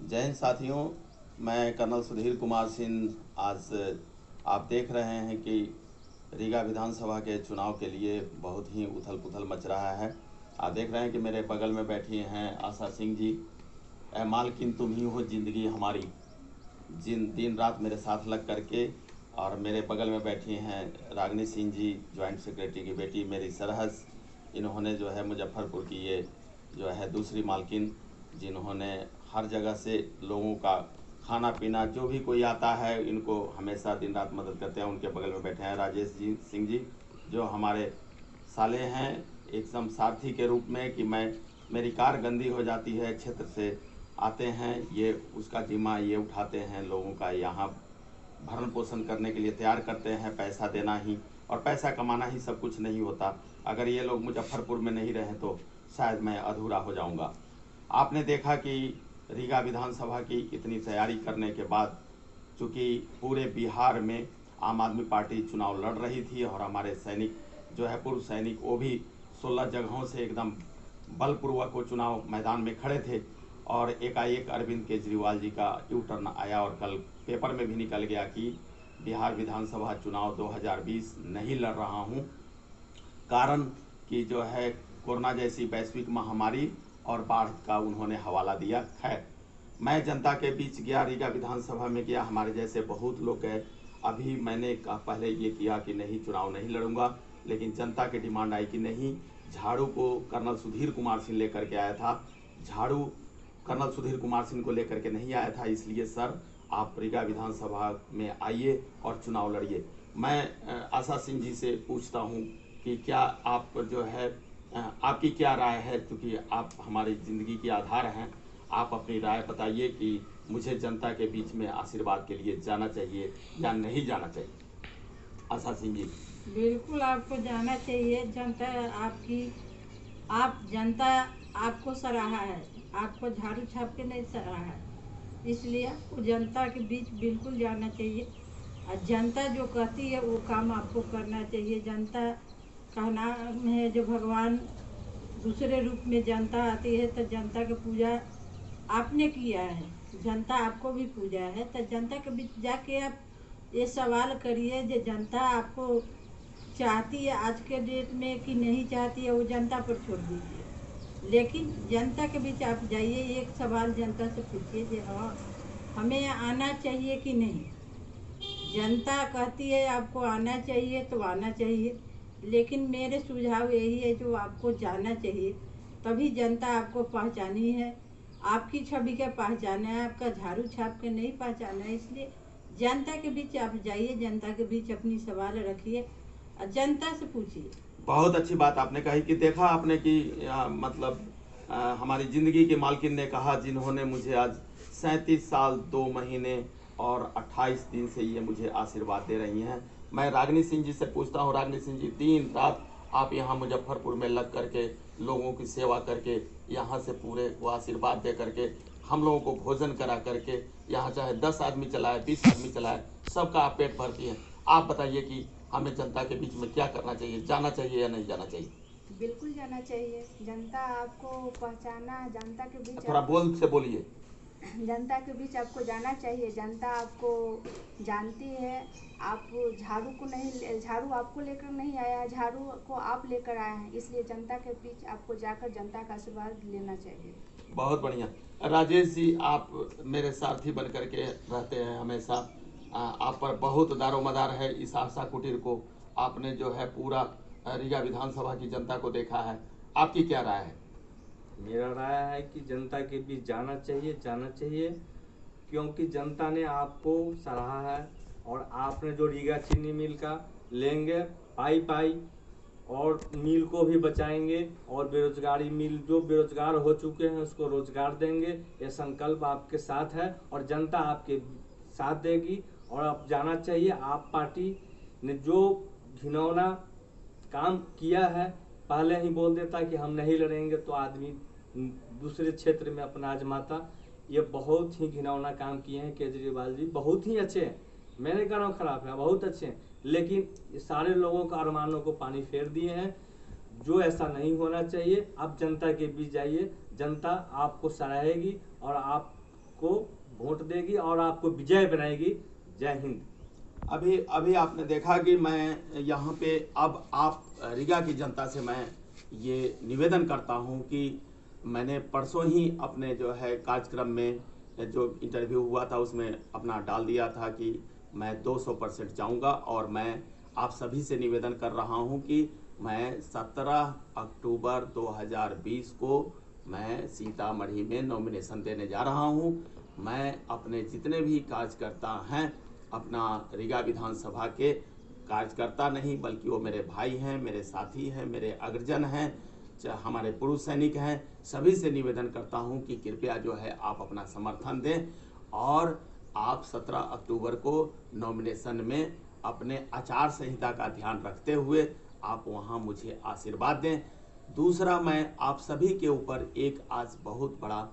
जय हिंद साथियों, मैं कर्नल सुधीर कुमार सिंह। आज आप देख रहे हैं कि रीगा विधानसभा के चुनाव के लिए बहुत ही उथल पुथल मच रहा है। आप देख रहे हैं कि मेरे बगल में बैठी हैं आशा सिंह जी। ए मालकिन तुम ही हो जिंदगी हमारी, जिन दिन रात मेरे साथ लग करके। और मेरे बगल में बैठी हैं रागिनी सिंह जी, ज्वाइंट सेक्रेटरी की बेटी मेरी सरहस। इन्होंने जो है मुजफ्फरपुर की ये जो है दूसरी मालकिन, जिन्होंने हर जगह से लोगों का खाना पीना, जो भी कोई आता है इनको हमेशा दिन रात मदद करते हैं। उनके बगल में बैठे हैं राजेश जी सिंह जी, जो हमारे साले हैं एकदम सारथी के रूप में कि मेरी कार गंदी हो जाती है, क्षेत्र से आते हैं, ये उसका जिम्मा ये उठाते हैं, लोगों का यहाँ भरण पोषण करने के लिए तैयार करते हैं। पैसा देना ही और पैसा कमाना ही सब कुछ नहीं होता। अगर ये लोग मुजफ्फरपुर में नहीं रहे तो शायद मैं अधूरा हो जाऊंगा। आपने देखा कि रीगा विधानसभा की इतनी तैयारी करने के बाद, चूँकि पूरे बिहार में आम आदमी पार्टी चुनाव लड़ रही थी और हमारे सैनिक जो है पूर्व सैनिक, वो भी 16 जगहों से एकदम बलपूर्वक वो चुनाव मैदान में खड़े थे। और एकाएक अरविंद केजरीवाल जी का यू टर्न आया और कल पेपर में भी निकल गया कि बिहार विधानसभा चुनाव 2020 नहीं लड़ रहा हूँ, कारण कि जो है कोरोना जैसी वैश्विक महामारी और बाढ़ का उन्होंने हवाला दिया। खैर, मैं जनता के बीच गया, रीगा विधानसभा में गया, हमारे जैसे बहुत लोग गए। अभी मैंने पहले ये किया कि नहीं, चुनाव नहीं लड़ूंगा, लेकिन जनता की डिमांड आई कि नहीं, झाड़ू को कर्नल सुधीर कुमार सिंह लेकर के आया था, झाड़ू कर्नल सुधीर कुमार सिंह को लेकर के नहीं आया था, इसलिए सर आप रीगा विधानसभा में आइए और चुनाव लड़िए। मैं आशा सिंह जी से पूछता हूँ कि क्या आप जो है आपकी क्या राय है, क्योंकि आप हमारी ज़िंदगी के आधार हैं। आप अपनी राय बताइए कि मुझे जनता के बीच में आशीर्वाद के लिए जाना चाहिए या नहीं जाना चाहिए। आशा सिंह जी। बिल्कुल आपको जाना चाहिए। जनता आपकी, आप जनता आपको सराहा है, आपको झाड़ू छाप के नहीं सराहा है, इसलिए आपको जनता के बीच बिल्कुल जाना चाहिए। और जनता जो कहती है वो काम आपको करना चाहिए। जनता का नाम है जो भगवान दूसरे रूप में जनता आती है, तो जनता की पूजा आपने किया है, जनता आपको भी पूजा है। तो जनता के बीच जाके आप ये सवाल करिए जो जनता आपको चाहती है आज के डेट में कि नहीं चाहती है, वो जनता पर छोड़ दीजिए। लेकिन जनता के बीच आप जाइए, एक सवाल जनता से पूछिए कि हाँ हमें आना चाहिए कि नहीं। जनता कहती है आपको आना चाहिए तो आना चाहिए, लेकिन मेरे सुझाव यही है जो आपको जाना चाहिए। तभी जनता आपको पहचानी है, आपकी छवि के पहचाना है, आपका झाड़ू छाप के नहीं पहचाना है। इसलिए जनता के बीच आप जाइए, जनता के बीच अपनी सवाल रखिए और जनता से पूछिए। बहुत अच्छी बात आपने कही कि देखा आपने कि मतलब हमारी ज़िंदगी की मालकिन ने कहा, जिन्होंने मुझे आज 37 साल 2 महीने और 28 दिन से ये मुझे आशीर्वाद दे रही हैं। मैं रागिनी सिंह जी से पूछता हूँ, रागिनी सिंह जी, दिन रात आप यहाँ मुजफ्फरपुर में लग करके लोगों की सेवा करके, यहाँ से पूरे वो आशीर्वाद दे करके, हम लोगों को भोजन करा करके, यहाँ चाहे 10 आदमी चलाए 20 आदमी चलाए, सबका आप पेट भरती हैं। आप बताइए कि हमें जनता के बीच में क्या करना चाहिए, जाना चाहिए या नहीं जाना चाहिए। बिल्कुल जाना चाहिए। जनता आपको पहचाना, जनता के बीच थोड़ा बोल से बोलिए। जनता के बीच आपको जाना चाहिए। जनता आपको जानती है। आप झाड़ू को नहीं, झाड़ू आपको लेकर नहीं आया, झाड़ू को आप लेकर आए हैं, इसलिए जनता के बीच आपको जाकर जनता का आशीर्वाद लेना चाहिए। बहुत बढ़िया। राजेश जी, आप मेरे साथी बन करके रहते हैं हमेशा। आप पर बहुत दारोमदार है इस आशा कुटीर को। आपने जो है पूरा रीगा विधानसभा की जनता को देखा है, आपकी क्या राय है। मेरा राय है कि जनता के बीच जाना चाहिए, क्योंकि जनता ने आपको सराहा है। और आपने जो रीगा चीनी मिल का लेंगे पाई पाई, और मिल को भी बचाएंगे, और बेरोजगारी मिल जो बेरोजगार हो चुके हैं उसको रोजगार देंगे, ये संकल्प आपके साथ है और जनता आपके साथ देगी। और अब जाना चाहिए। आप पार्टी ने जो घिनौना काम किया है, पहले ही बोल देता कि हम नहीं लड़ेंगे तो आदमी दूसरे क्षेत्र में अपना आजमाता। ये बहुत ही घिनौना काम किए हैं केजरीवाल जी। बहुत ही अच्छे हैं, मैं नहीं कह रहा हूँ खराब है, बहुत अच्छे हैं, लेकिन सारे लोगों का अरमानों को पानी फेर दिए हैं, जो ऐसा नहीं होना चाहिए। आप जनता के बीच जाइए, जनता आपको सराहेगी और आप को वोट देगी और आपको विजय बनाएगी। जय हिंद। अभी आपने देखा कि मैं यहाँ पे अब आप रीगा की जनता से मैं ये निवेदन करता हूँ कि मैंने परसों ही अपने जो है कार्यक्रम में जो इंटरव्यू हुआ था उसमें अपना डाल दिया था कि मैं 200% जाऊँगा, और मैं आप सभी से निवेदन कर रहा हूँ कि मैं 17 अक्टूबर 2020 को मैं सीतामढ़ी में नॉमिनेशन देने जा रहा हूँ। मैं अपने जितने भी कार्यकर्ता हैं, अपना रीगा विधानसभा के कार्यकर्ता नहीं बल्कि वो मेरे भाई हैं, मेरे साथी हैं, मेरे अग्रजन हैं, हमारे पुरुष सैनिक हैं, सभी से निवेदन करता हूं कि कृपया जो है आप अपना समर्थन दें और आप 17 अक्टूबर को नॉमिनेशन में अपने आचार संहिता का ध्यान रखते हुए आप वहां मुझे आशीर्वाद दें। दूसरा, मैं आप सभी के ऊपर एक आज बहुत बड़ा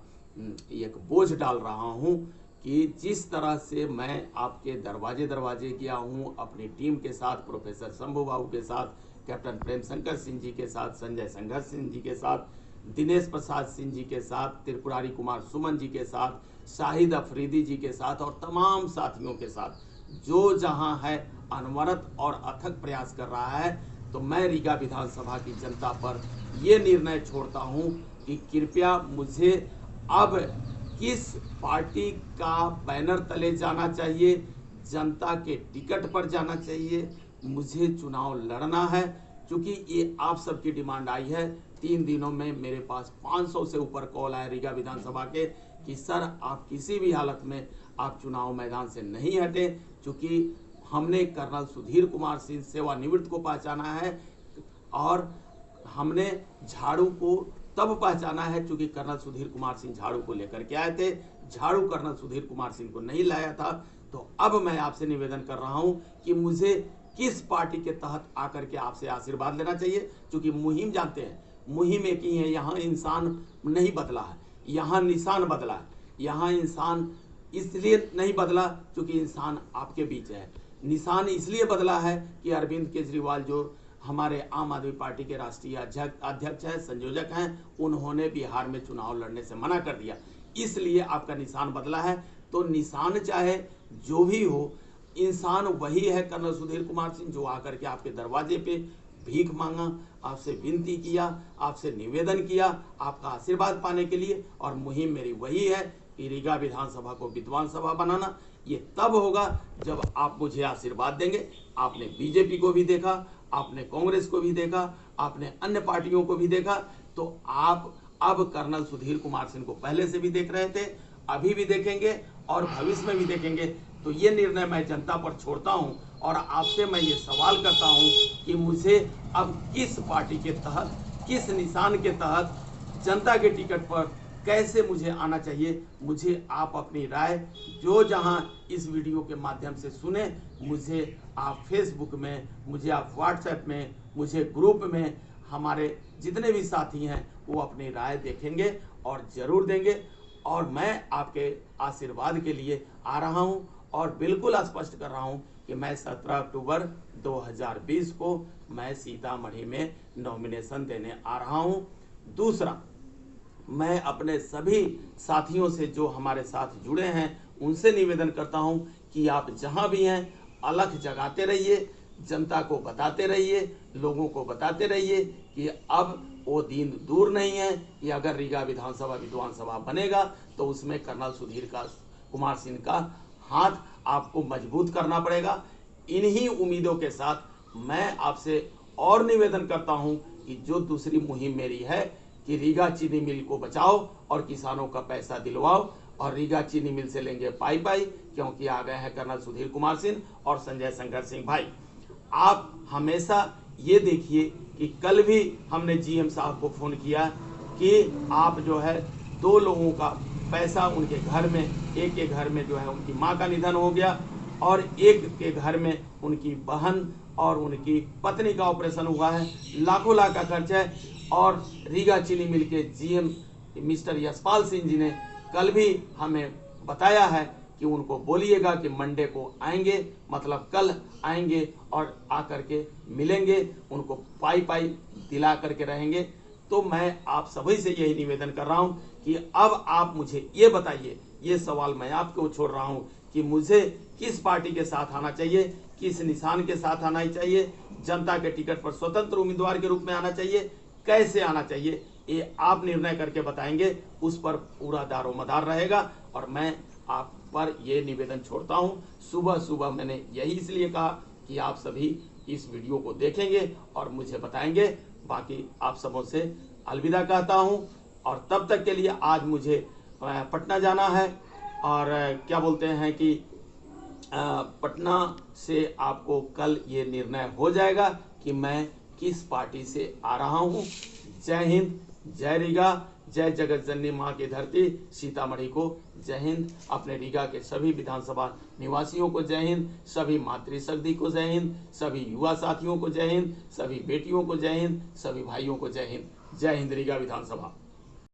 एक बोझ डाल रहा हूं कि जिस तरह से मैं आपके दरवाजे गया हूं अपनी टीम के साथ, प्रोफेसर शंभू बाबू के साथ, कैप्टन प्रेम शंकर सिंह जी के साथ, संजय संघर्ष सिंह जी के साथ, दिनेश प्रसाद सिंह जी के साथ, त्रिपुरारी कुमार सुमन जी के साथ, शाहिद अफरीदी जी के साथ और तमाम साथियों के साथ जो जहां है अनवरत और अथक प्रयास कर रहा है, तो मैं रीगा विधानसभा की जनता पर यह निर्णय छोड़ता हूं कि कृपया मुझे अब किस पार्टी का बैनर तले जाना चाहिए, जनता के टिकट पर जाना चाहिए, मुझे चुनाव लड़ना है। क्योंकि ये आप सबकी डिमांड आई है। 3 दिनों में मेरे पास 500 से ऊपर कॉल आए रीगा विधानसभा के कि सर आप किसी भी हालत में आप चुनाव मैदान से नहीं हटे, क्योंकि हमने कर्नल सुधीर कुमार सिंह सेवानिवृत्त को पहचाना है और हमने झाड़ू को तब पहचाना है क्योंकि कर्नल सुधीर कुमार सिंह झाड़ू को लेकर के आए थे, झाड़ू कर्नल सुधीर कुमार सिंह को नहीं लाया था। तो अब मैं आपसे निवेदन कर रहा हूं कि मुझे किस पार्टी के तहत आकर के आपसे आशीर्वाद लेना चाहिए, क्योंकि मुहिम जानते हैं, मुहिम एक ही है, यहाँ इंसान नहीं बदला है, यहाँ निशान बदला है। यहाँ इंसान इसलिए नहीं बदला क्योंकि इंसान आपके बीच है, निशान इसलिए बदला है कि अरविंद केजरीवाल जो हमारे आम आदमी पार्टी के राष्ट्रीय अध्यक्ष हैं, संयोजक हैं, उन्होंने बिहार में चुनाव लड़ने से मना कर दिया, इसलिए आपका निशान बदला है। तो निशान चाहे जो भी हो, इंसान वही है कर्नल सुधीर कुमार सिंह जो आकर के आपके दरवाजे पे भीख मांगा, आपसे विनती किया, आपसे निवेदन किया आपका आशीर्वाद पाने के लिए। और मुहिम मेरी वही है कि रीगा विधानसभा को विद्वान सभा बनाना। ये तब होगा जब आप मुझे आशीर्वाद देंगे। आपने बीजेपी को भी देखा, आपने कांग्रेस को भी देखा, आपने अन्य पार्टियों को भी देखा, तो आप अब कर्नल सुधीर कुमार सिंह को पहले से भी देख रहे थे, अभी भी देखेंगे और भविष्य में भी देखेंगे। तो ये निर्णय मैं जनता पर छोड़ता हूं और आपसे मैं ये सवाल करता हूं कि मुझे अब किस पार्टी के तहत, किस निशान के तहत जनता के टिकट पर कैसे मुझे आना चाहिए। मुझे आप अपनी राय जो जहां इस वीडियो के माध्यम से सुने, मुझे आप फेसबुक में, मुझे आप व्हाट्सएप में, मुझे ग्रुप में, हमारे जितने भी साथी हैं वो अपनी राय देखेंगे और जरूर देंगे। और मैं आपके आशीर्वाद के लिए आ रहा हूं और बिल्कुल स्पष्ट कर रहा हूं कि मैं 17 अक्टूबर 2020 को मैं सीतामढ़ी में नॉमिनेशन देने आ रहा हूं। दूसरा, मैं अपने सभी साथियों से जो हमारे साथ जुड़े हैं उनसे निवेदन करता हूं कि आप जहां भी हैं अलख जगाते रहिए, जनता को बताते रहिए, लोगों को बताते रहिए कि अब वो दिन दूर नहीं है कि अगर रीगा विधानसभा विद्वान सभा बनेगा तो उसमें कर्नल सुधीर कुमार सिंह का हाथ आपको मजबूत करना पड़ेगा। इन्हीं उम्मीदों के साथ मैं आपसे और निवेदन करता हूं कि जो दूसरी मुहिम मेरी है कि रीगा चीनी मिल को बचाओ और किसानों का पैसा दिलवाओ, और रीगा चीनी मिल से लेंगे पाई क्योंकि आ गए हैं कर्नल सुधीर कुमार सिंह और संजय संघर्ष सिंह भाई। आप हमेशा ये देखिए कि कल भी हमने जीएम साहब को फोन किया कि आप जो है 2 लोगों का पैसा उनके घर में, एक के घर में जो है उनकी माँ का निधन हो गया और एक के घर में उनकी बहन और उनकी पत्नी का ऑपरेशन हुआ है, लाखों लाख का खर्च है। और रीगा चीनी मिल के जीएम मिस्टर यशपाल सिंह जी ने कल भी हमें बताया है कि उनको बोलिएगा कि मंडे को आएंगे, मतलब कल आएंगे और आकर के मिलेंगे, उनको पाई दिला करके रहेंगे। तो मैं आप सभी से यही निवेदन कर रहा हूं कि अब आप मुझे ये बताइए, ये सवाल मैं आपको छोड़ रहा हूं कि मुझे किस पार्टी के साथ आना चाहिए, किस निशान के साथ आना चाहिए, जनता के टिकट पर स्वतंत्र उम्मीदवार के रूप में आना चाहिए, कैसे आना चाहिए, ये आप निर्णय करके बताएंगे। उस पर पूरा दारोमदार रहेगा और मैं आप पर ये निवेदन छोड़ता हूं। सुबह सुबह मैंने यही इसलिए कहा कि आप सभी इस वीडियो को देखेंगे और मुझे बताएंगे। बाकी आप सबों से अलविदा कहता हूं और तब तक के लिए आज मुझे पटना जाना है और क्या बोलते हैं कि पटना से आपको कल ये निर्णय हो जाएगा कि मैं किस पार्टी से आ रहा हूं। जय हिंद, जय रीगा, जय जगत जननी माँ की धरती सीतामढ़ी को जय हिंद। अपने रीगा के सभी विधानसभा निवासियों को जय हिंद, सभी मातृशक्ति को जय हिंद, सभी युवा साथियों को जय हिंद, सभी बेटियों को जय हिंद, सभी भाइयों को जय हिंद। जय हिंद रीगा विधानसभा।